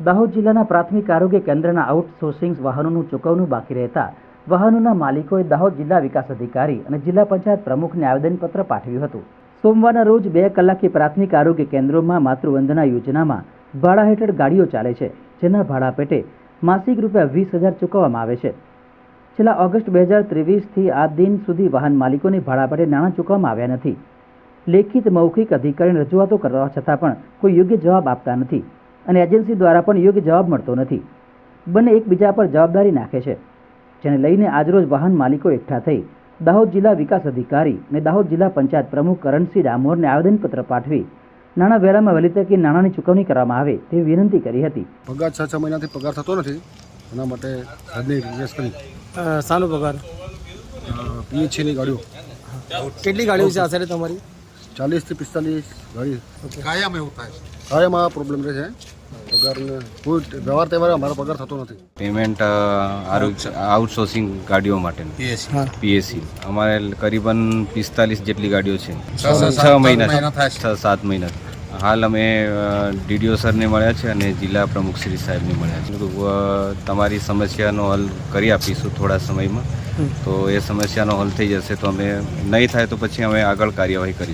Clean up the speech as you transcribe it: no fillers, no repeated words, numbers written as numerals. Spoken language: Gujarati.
દાહોદ જિલ્લાના પ્રાથમિક આરોગ્ય કેન્દ્રના આઉટસોર્સિંગ વાહનોનું ચૂકવણું બાકી રહેતા વાહનોના માલિકોએ દાહોદ જિલ્લા વિકાસ અધિકારી અને જિલ્લા પંચાયત પ્રમુખને આવેદનપત્ર પાઠવ્યું હતું. સોમવારના રોજ 2 કલાકે પ્રાથમિક આરોગ્ય કેન્દ્રોમાં માતૃવંદના યોજનામાં ભાડા હેઠળ ગાડીઓ ચાલે છે, જેના ભાડા પેટે માસિક રૂપિયા 20,000 ચૂકવવામાં આવે છે. છેલ્લા ઓગસ્ટ 2023થી આ દિન સુધી વાહન માલિકોને ભાડા પેટે નાણાં ચૂકવવામાં આવ્યા નથી. લેખિત મૌખિક અધિકારીને રજૂઆતો કરવા છતાં પણ કોઈ યોગ્ય જવાબ આપતા નથી અને એજન્સી દ્વારા પણ યોગ્ય જવાબ મળતો નથી. બંને એકબીજા પર જવાબદારી નાખે છે, જેને લઈને આજરોજ વાહન માલિકો એકઠા થઈ દાહોદ જિલ્લા વિકાસ અધિકારી અને દાહોદ જિલ્લા પંચાયત પ્રમુખ કરણસિંહ ડામોરને આવેદનપત્ર પાઠવી નાણાં વહેલામાં વહેલી તકે નાણાંની ચૂકવણી કરવામાં આવે તેવી વિનંતી કરી હતી. પગાર 6 મહિનાથી પગાર થતો નથી, એના માટે આજની રિક્વેસ્ટ કરી. સાનો પગાર? પીએચની ગાડીઓ. કેટલી ગાડીઓ છે આશરે તમારી? 40 થી 45 ગાડી. કાયમ એવું થાય? કાયમ આ પ્રોબ્લેમ રહે છે. પગારને કોઈ વ્યવહાર તહેવારે અમારો પગાર થતો નથી. પેમેન્ટ આઉટસોર્સિંગ ગાડીઓ માટેનું પીએસસી અમારે કરીબન 45 જેટલી ગાડીઓ છે. 6 મહિના 6-7 મહિના. હાલ અમે ડીડીઓ સરને મળ્યા છે અને જિલ્લા પ્રમુખ શ્રી સાહેબને મળ્યા છે. તમારી સમસ્યાનો હલ કરી આપીશું થોડા સમયમાં. તો એ સમસ્યાનો હલ થઈ જશે તો અમે નહીં થાય તો પછી અમે આગળ કાર્યવાહી કરીશું.